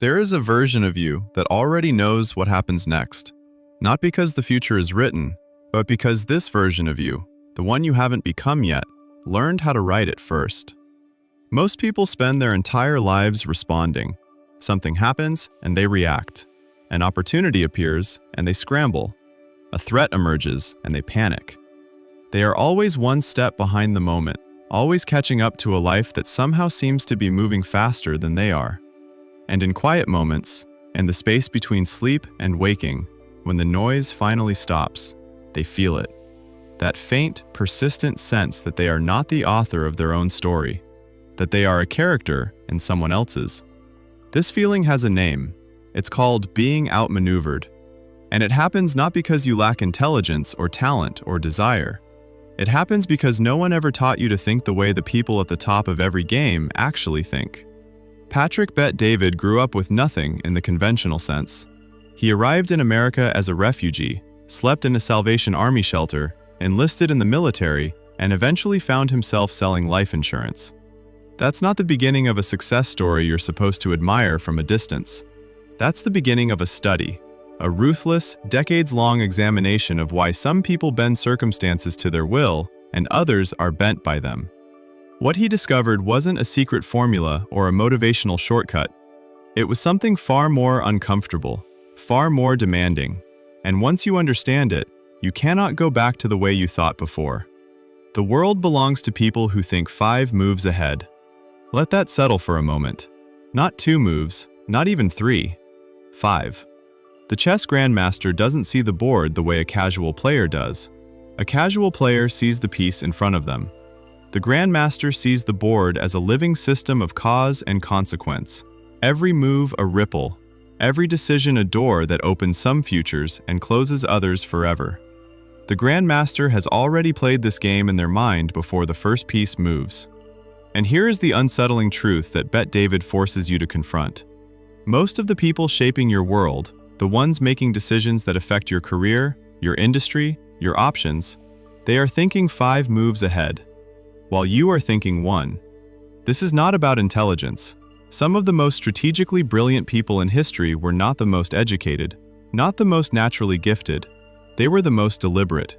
There is a version of you that already knows what happens next, not because the future is written, but because this version of you, the one you haven't become yet, learned how to write it first. Most people spend their entire lives responding. Something happens and they react. An opportunity appears and they scramble. A threat emerges and they panic. They are always one step behind the moment, always catching up to a life that somehow seems to be moving faster than they are. And in quiet moments, in the space between sleep and waking, when the noise finally stops, they feel it. That faint, persistent sense that they are not the author of their own story, that they are a character in someone else's. This feeling has a name. It's called being outmaneuvered. And it happens not because you lack intelligence or talent or desire. It happens because no one ever taught you to think the way the people at the top of every game actually think. Patrick Bet-David grew up with nothing in the conventional sense. He arrived in America as a refugee, slept in a Salvation Army shelter, enlisted in the military, and eventually found himself selling life insurance. That's not the beginning of a success story you're supposed to admire from a distance. That's the beginning of a study, a ruthless, decades-long examination of why some people bend circumstances to their will and others are bent by them. What he discovered wasn't a secret formula or a motivational shortcut. It was something far more uncomfortable, far more demanding. And once you understand it, you cannot go back to the way you thought before. The world belongs to people who think 5 moves ahead. Let that settle for a moment. Not 2 moves, not even 3. 5. The chess grandmaster doesn't see the board the way a casual player does. A casual player sees the piece in front of them. The grandmaster sees the board as a living system of cause and consequence. Every move a ripple, every decision a door that opens some futures and closes others forever. The grandmaster has already played this game in their mind before the first piece moves. And here is the unsettling truth that Bet-David forces you to confront. Most of the people shaping your world, the ones making decisions that affect your career, your industry, your options, they are thinking 5 moves ahead, while you are thinking 1. This is not about intelligence. Some of the most strategically brilliant people in history were not the most educated, not the most naturally gifted. They were the most deliberate.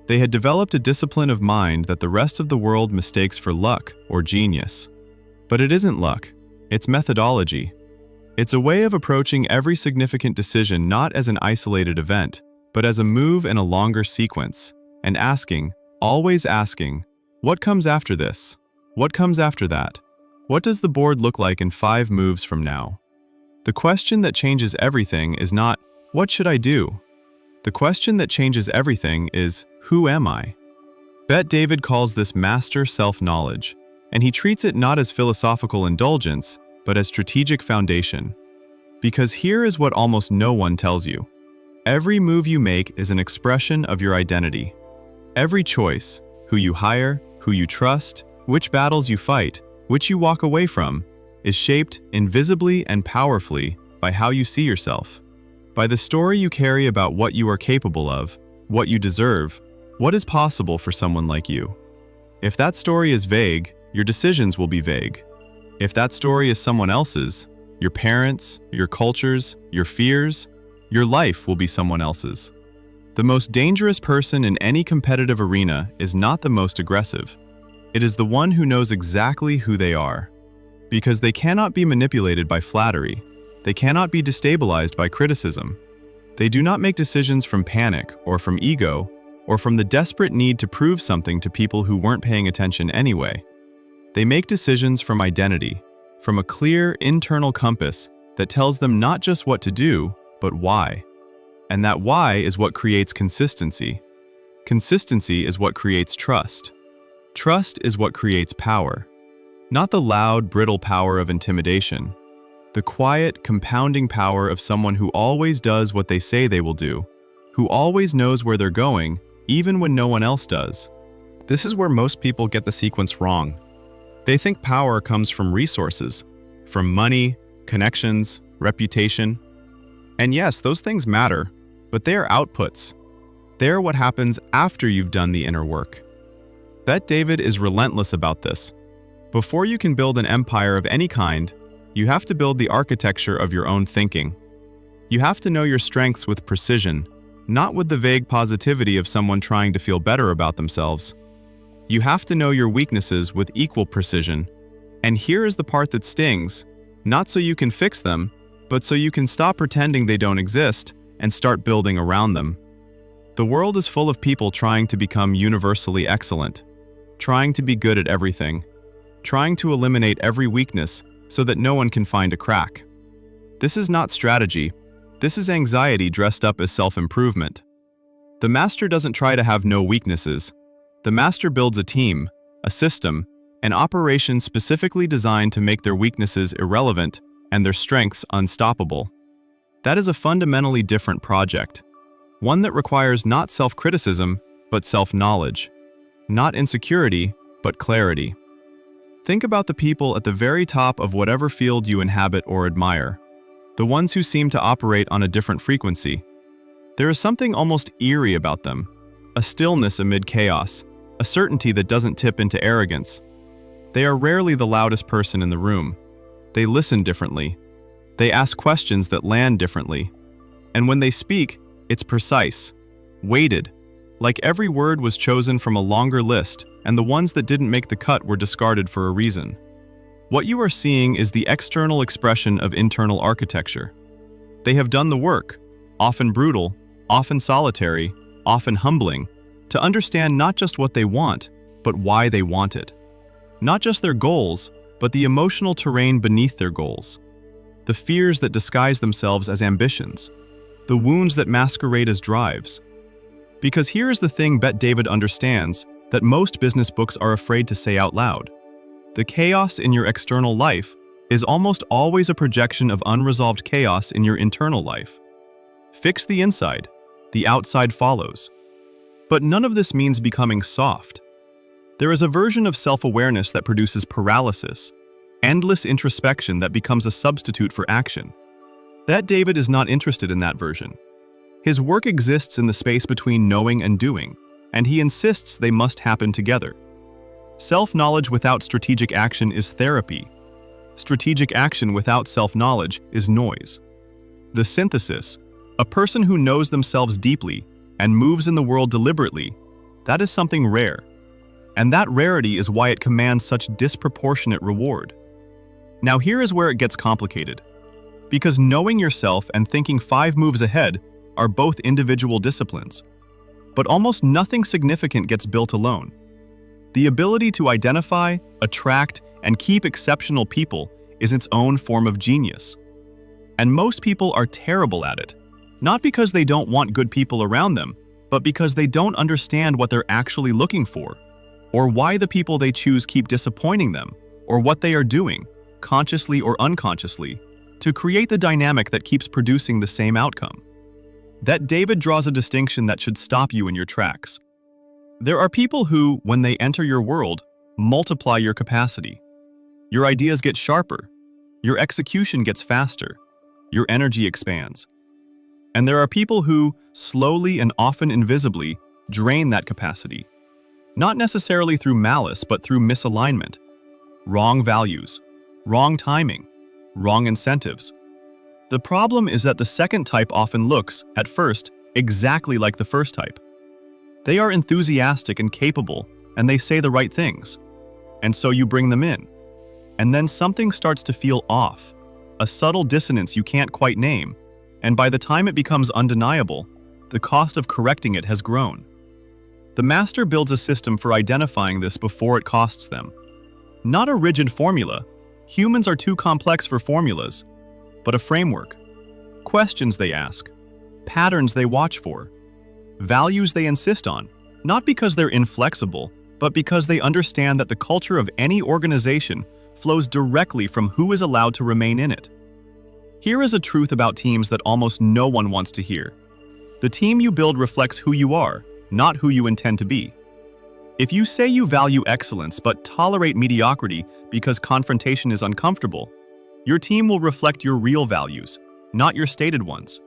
They had developed a discipline of mind that the rest of the world mistakes for luck or genius. But it isn't luck, it's methodology. It's a way of approaching every significant decision not as an isolated event, but as a move in a longer sequence, and asking, always asking, what comes after this? What comes after that? What does the board look like in 5 moves from now? The question that changes everything is not, what should I do? The question that changes everything is, who am I? Bet-David calls this master self-knowledge, and he treats it not as philosophical indulgence, but as strategic foundation. Because here is what almost no one tells you. Every move you make is an expression of your identity. Every choice, who you hire, who you trust, which battles you fight, which you walk away from, is shaped invisibly and powerfully by how you see yourself. By the story you carry about what you are capable of, what you deserve, what is possible for someone like you. If that story is vague, your decisions will be vague. If that story is someone else's, your parents, your cultures, your fears, your life will be someone else's. The most dangerous person in any competitive arena is not the most aggressive. It is the one who knows exactly who they are. Because they cannot be manipulated by flattery. They cannot be destabilized by criticism. They do not make decisions from panic or from ego or from the desperate need to prove something to people who weren't paying attention anyway. They make decisions from identity, from a clear internal compass that tells them not just what to do, but why. And that why is what creates consistency. Consistency is what creates trust. Trust is what creates power. Not the loud, brittle power of intimidation. The quiet, compounding power of someone who always does what they say they will do, who always knows where they're going, even when no one else does. This is where most people get the sequence wrong. They think power comes from resources, from money, connections, reputation. And yes, those things matter, but they are outputs. They are what happens after you've done the inner work. Bet-David is relentless about this. Before you can build an empire of any kind, You have to build the architecture of your own thinking. You have to know your strengths with precision, not with the vague positivity of someone trying to feel better about themselves. You have to know your weaknesses with equal precision. And here is the part that stings, not so you can fix them, but so you can stop pretending they don't exist and start building around them. The world is full of people trying to become universally excellent, trying to be good at everything, trying to eliminate every weakness so that no one can find a crack. This is not strategy. This is anxiety dressed up as self-improvement. The master doesn't try to have no weaknesses. The master builds a team, a system, an operation specifically designed to make their weaknesses irrelevant and their strengths unstoppable. That is a fundamentally different project, one that requires not self-criticism, but self-knowledge, not insecurity, but clarity. Think about the people at the very top of whatever field you inhabit or admire, the ones who seem to operate on a different frequency. There is something almost eerie about them, a stillness amid chaos, a certainty that doesn't tip into arrogance. They are rarely the loudest person in the room. They listen differently. They ask questions that land differently. And when they speak, it's precise, weighted, like every word was chosen from a longer list, and the ones that didn't make the cut were discarded for a reason. What you are seeing is the external expression of internal architecture. They have done the work, often brutal, often solitary, often humbling, to understand not just what they want, but why they want it. Not just their goals, but the emotional terrain beneath their goals. The fears that disguise themselves as ambitions. The wounds that masquerade as drives. Because here is the thing Bet David understands that most business books are afraid to say out loud. The chaos in your external life is almost always a projection of unresolved chaos in your internal life. Fix the inside, the outside follows. But none of this means becoming soft. There is a version of self-awareness that produces paralysis, endless introspection that becomes a substitute for action. That David is not interested in that version. His work exists in the space between knowing and doing, and he insists they must happen together. Self-knowledge without strategic action is therapy. Strategic action without self-knowledge is noise. The synthesis, a person who knows themselves deeply and moves in the world deliberately, that is something rare. And that rarity is why it commands such disproportionate reward. Now here is where it gets complicated. Because knowing yourself and thinking 5 moves ahead are both individual disciplines. But almost nothing significant gets built alone. The ability to identify, attract, and keep exceptional people is its own form of genius. And most people are terrible at it, not because they don't want good people around them, but because they don't understand what they're actually looking for, or why the people they choose keep disappointing them, or what they are doing, consciously or unconsciously, to create the dynamic that keeps producing the same outcome. That David draws a distinction that should stop you in your tracks. There are people who, when they enter your world, multiply your capacity. Your ideas get sharper, your execution gets faster, your energy expands. And there are people who, slowly and often invisibly, drain that capacity. Not necessarily through malice, but through misalignment. Wrong values, wrong timing, wrong incentives. The problem is that the second type often looks, at first, exactly like the first type. They are enthusiastic and capable, and they say the right things. And so you bring them in. And then something starts to feel off, a subtle dissonance you can't quite name, and by the time it becomes undeniable, the cost of correcting it has grown. The master builds a system for identifying this before it costs them. Not a rigid formula. Humans are too complex for formulas, but a framework. Questions they ask, patterns they watch for, values they insist on, not because they're inflexible, but because they understand that the culture of any organization flows directly from who is allowed to remain in it. Here is a truth about teams that almost no one wants to hear. The team you build reflects who you are, not who you intend to be. If you say you value excellence but tolerate mediocrity because confrontation is uncomfortable, your team will reflect your real values, not your stated ones.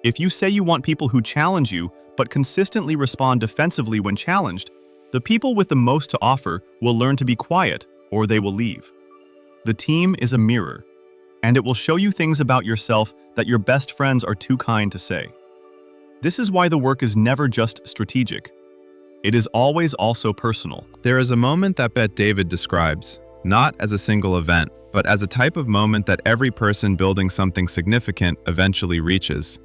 If you say you want people who challenge you but consistently respond defensively when challenged, the people with the most to offer will learn to be quiet or they will leave. The team is a mirror. and it will show you things about yourself that your best friends are too kind to say. This is why the work is never just strategic. It is always also personal. There is a moment that Bet David describes, not as a single event, but as a type of moment that every person building something significant eventually reaches.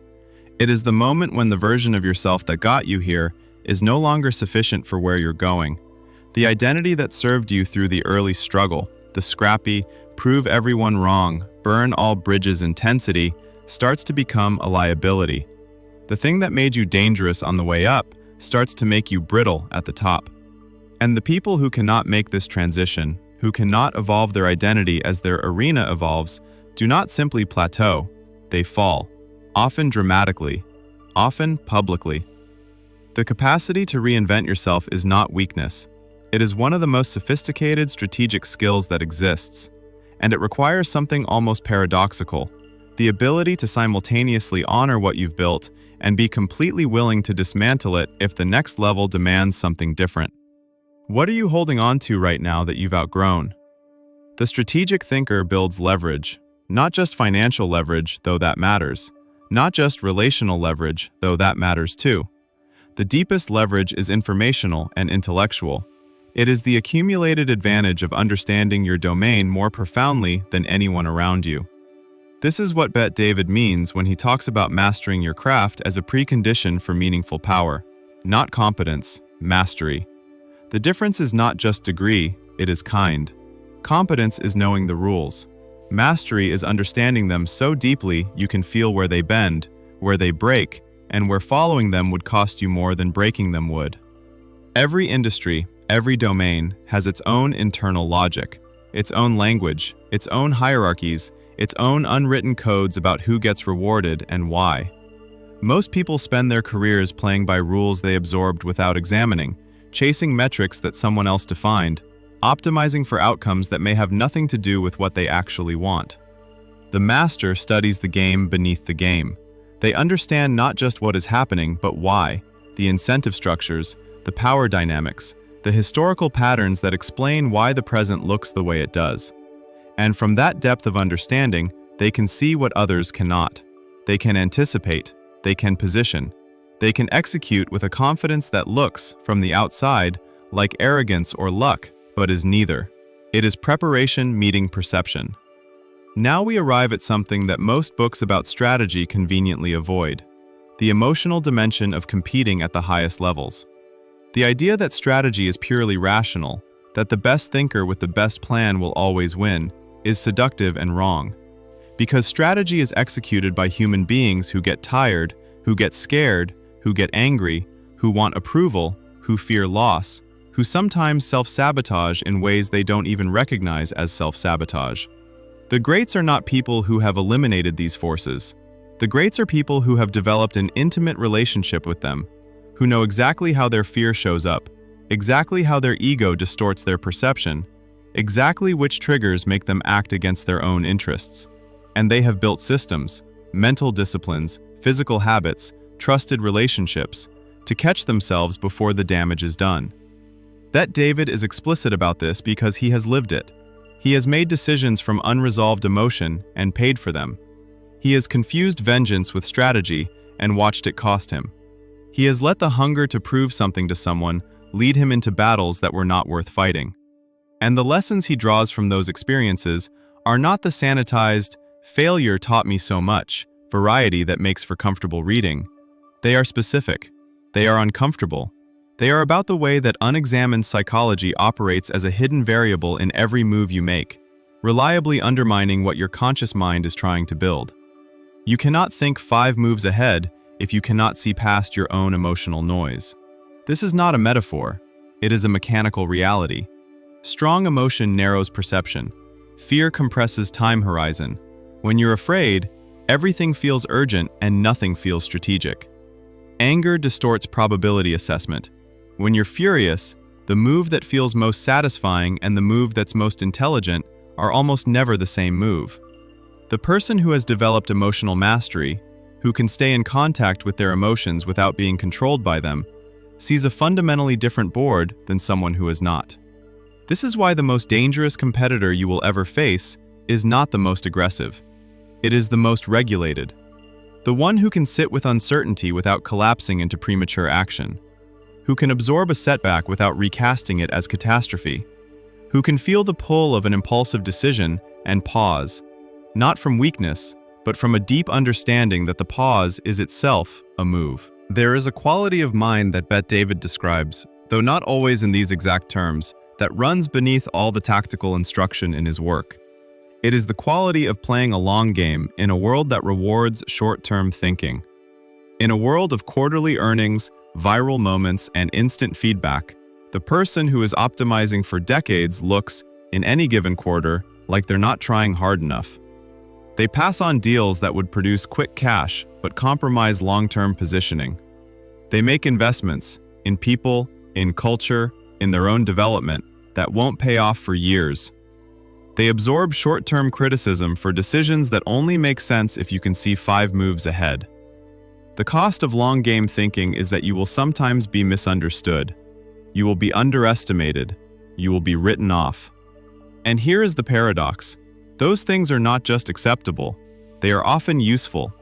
It is the moment when the version of yourself that got you here is no longer sufficient for where you're going. The identity that served you through the early struggle, the scrappy, prove everyone wrong, burn all bridges intensity, starts to become a liability. The thing that made you dangerous on the way up starts to make you brittle at the top. And the people who cannot make this transition, who cannot evolve their identity as their arena evolves, do not simply plateau, they fall, often dramatically, often publicly. The capacity to reinvent yourself is not weakness. It is one of the most sophisticated strategic skills that exists, and it requires something almost paradoxical, the ability to simultaneously honor what you've built and be completely willing to dismantle it if the next level demands something different. What are you holding on to right now that you've outgrown? The strategic thinker builds leverage, not just financial leverage, though that matters, not just relational leverage, though that matters too. The deepest leverage is informational and intellectual. It is the accumulated advantage of understanding your domain more profoundly than anyone around you. This is what Bet David means when he talks about mastering your craft as a precondition for meaningful power. Not competence, mastery. The difference is not just degree, it is kind. Competence is knowing the rules. Mastery is understanding them so deeply you can feel where they bend, where they break, and where following them would cost you more than breaking them would. Every industry, every domain has its own internal logic, its own language, its own hierarchies, its own unwritten codes about who gets rewarded and why. Most people spend their careers playing by rules they absorbed without examining, chasing metrics that someone else defined, optimizing for outcomes that may have nothing to do with what they actually want. The master studies the game beneath the game. They understand not just what is happening, but why, the incentive structures, the power dynamics, the historical patterns that explain why the present looks the way it does. And from that depth of understanding, they can see what others cannot. They can anticipate, they can position, they can execute with a confidence that looks, from the outside, like arrogance or luck, but is neither. It is preparation meeting perception. Now we arrive at something that most books about strategy conveniently avoid: the emotional dimension of competing at the highest levels. The idea that strategy is purely rational, that the best thinker with the best plan will always win, is seductive and wrong. Because strategy is executed by human beings who get tired, who get scared, who get angry, who want approval, who fear loss, who sometimes self-sabotage in ways they don't even recognize as self-sabotage. The greats are not people who have eliminated these forces. The greats are people who have developed an intimate relationship with them, who know exactly how their fear shows up, exactly how their ego distorts their perception, exactly which triggers make them act against their own interests. And they have built systems, mental disciplines, physical habits, trusted relationships, to catch themselves before the damage is done. Bet David is explicit about this because he has lived it. He has made decisions from unresolved emotion and paid for them. He has confused vengeance with strategy and watched it cost him. He has let the hunger to prove something to someone lead him into battles that were not worth fighting. And the lessons he draws from those experiences are not the sanitized, "failure taught me so much" variety that makes for comfortable reading. They are specific. They are uncomfortable. They are about the way that unexamined psychology operates as a hidden variable in every move you make, reliably undermining what your conscious mind is trying to build. You cannot think 5 moves ahead if you cannot see past your own emotional noise. This is not a metaphor. It is a mechanical reality. Strong emotion narrows perception. Fear compresses time horizon. When you're afraid, everything feels urgent and nothing feels strategic. Anger distorts probability assessment. When you're furious, the move that feels most satisfying and the move that's most intelligent are almost never the same move. The person who has developed emotional mastery, who can stay in contact with their emotions without being controlled by them, sees a fundamentally different board than someone who is not. This is why the most dangerous competitor you will ever face is not the most aggressive. It is the most regulated. The one who can sit with uncertainty without collapsing into premature action. Who can absorb a setback without recasting it as catastrophe. Who can feel the pull of an impulsive decision and pause, not from weakness, but from a deep understanding that the pause is itself a move. There is a quality of mind that Bet David describes, though not always in these exact terms, that runs beneath all the tactical instruction in his work. It is the quality of playing a long game in a world that rewards short-term thinking. In a world of quarterly earnings, viral moments, and instant feedback, the person who is optimizing for decades looks, in any given quarter, like they're not trying hard enough. They pass on deals that would produce quick cash but compromise long-term positioning. They make investments in people, in culture, in their own development that won't pay off for years. They absorb short-term criticism for decisions that only make sense if you can see 5 moves ahead. The cost of long-game thinking is that you will sometimes be misunderstood. You will be underestimated. You will be written off. And here is the paradox. Those things are not just acceptable, they are often useful.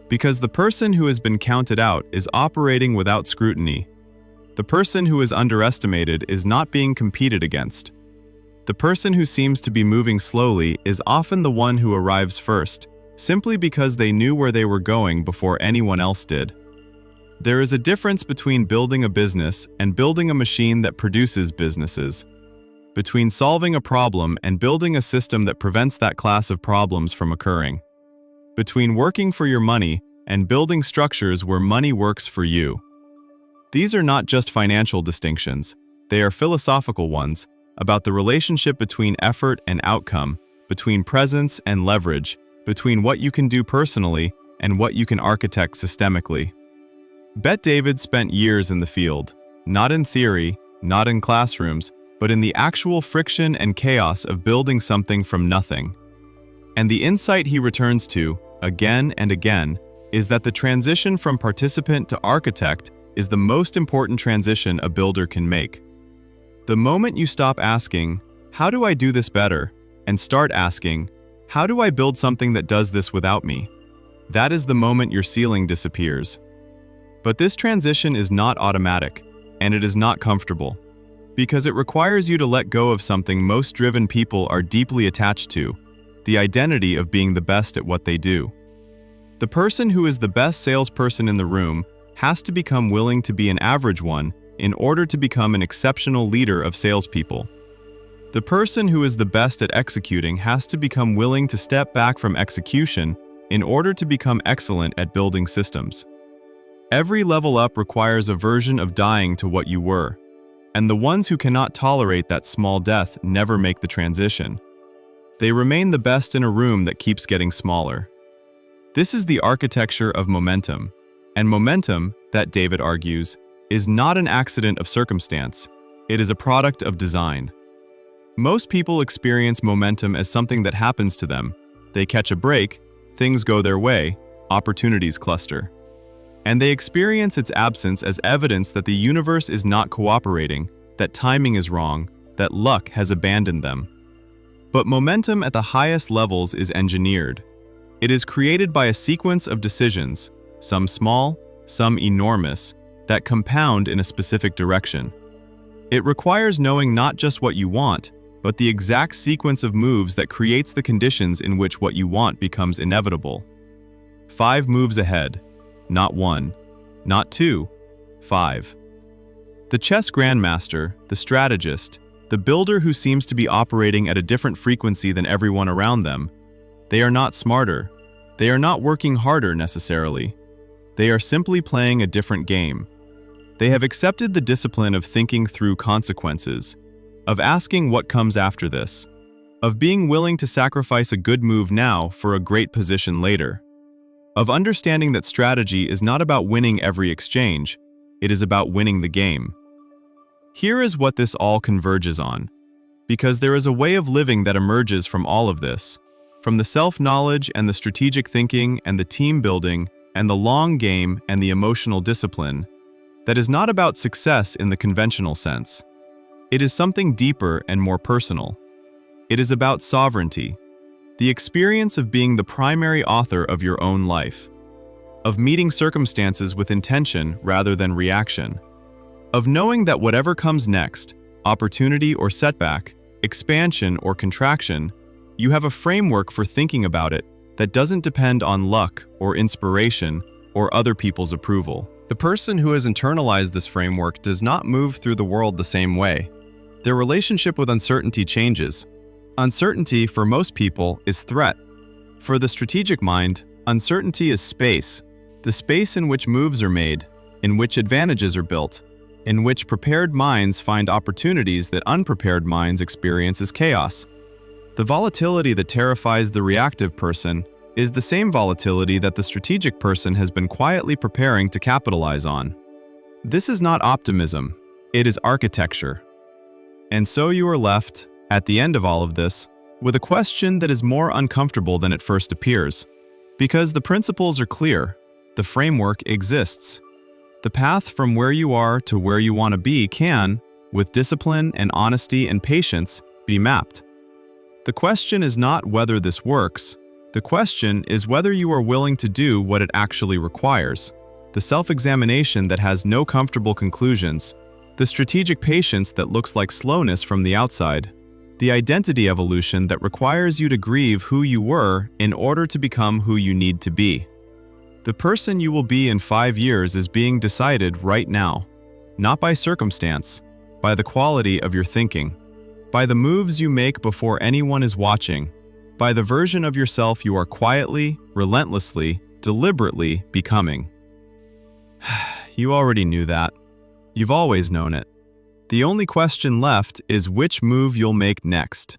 Because the person who has been counted out is operating without scrutiny. The person who is underestimated is not being competed against. The person who seems to be moving slowly is often the one who arrives first, simply because they knew where they were going before anyone else did. There is a difference between building a business and building a machine that produces businesses. Between solving a problem and building a system that prevents that class of problems from occurring. Between working for your money and building structures where money works for you. These are not just financial distinctions, they are philosophical ones, about the relationship between effort and outcome, between presence and leverage, between what you can do personally and what you can architect systemically. Bet David spent years in the field, not in theory, not in classrooms, but in the actual friction and chaos of building something from nothing. And the insight he returns to, again and again, is that the transition from participant to architect is the most important transition a builder can make. The moment you stop asking, "How do I do this better?" and start asking, "How do I build something that does this without me?" that is the moment your ceiling disappears. But this transition is not automatic, and it is not comfortable, because it requires you to let go of something most driven people are deeply attached to, the identity of being the best at what they do. The person who is the best salesperson in the room has to become willing to be an average one in order to become an exceptional leader of salespeople. The person who is the best at executing has to become willing to step back from execution in order to become excellent at building systems. Every level up requires a version of dying to what you were, and the ones who cannot tolerate that small death never make the transition. They remain the best in a room that keeps getting smaller. This is the architecture of momentum, and momentum, that David argues, is not an accident of circumstance, it is a product of design. Most people experience momentum as something that happens to them. They catch a break, things go their way, opportunities cluster. And they experience its absence as evidence that the universe is not cooperating, that timing is wrong, that luck has abandoned them. But momentum at the highest levels is engineered. It is created by a sequence of decisions, some small, some enormous, that compound in a specific direction. It requires knowing not just what you want, but the exact sequence of moves that creates the conditions in which what you want becomes inevitable. 5 moves ahead, not 1, not 2, 5. The chess grandmaster, the strategist, the builder who seems to be operating at a different frequency than everyone around them, they are not smarter. They are not working harder necessarily. They are simply playing a different game. They have accepted the discipline of thinking through consequences, of asking what comes after this, of being willing to sacrifice a good move now for a great position later, of understanding that strategy is not about winning every exchange, it is about winning the game. Here is what this all converges on, because there is a way of living that emerges from all of this, from the self-knowledge and the strategic thinking and the team building and the long game and the emotional discipline, that is not about success in the conventional sense. It is something deeper and more personal. It is about sovereignty. The experience of being the primary author of your own life, of meeting circumstances with intention rather than reaction, of knowing that whatever comes next, opportunity or setback, expansion or contraction, you have a framework for thinking about it that doesn't depend on luck or inspiration or other people's approval. The person who has internalized this framework does not move through the world the same way. Their relationship with uncertainty changes. Uncertainty, for most people, is threat. For the strategic mind, uncertainty is space, the space in which moves are made, in which advantages are built, in which prepared minds find opportunities that unprepared minds experience as chaos. The volatility that terrifies the reactive person is the same volatility that the strategic person has been quietly preparing to capitalize on. This is not optimism, it is architecture. And so you are left, at the end of all of this, with a question that is more uncomfortable than it first appears. Because the principles are clear, the framework exists. The path from where you are to where you want to be can, with discipline and honesty and patience, be mapped. The question is not whether this works. The question is whether you are willing to do what it actually requires. The self-examination that has no comfortable conclusions. The strategic patience that looks like slowness from the outside. The identity evolution that requires you to grieve who you were in order to become who you need to be. The person you will be in 5 years is being decided right now, not by circumstance, by the quality of your thinking, by the moves you make before anyone is watching, by the version of yourself you are quietly, relentlessly, deliberately becoming. You already knew that. You've always known it. The only question left is which move you'll make next.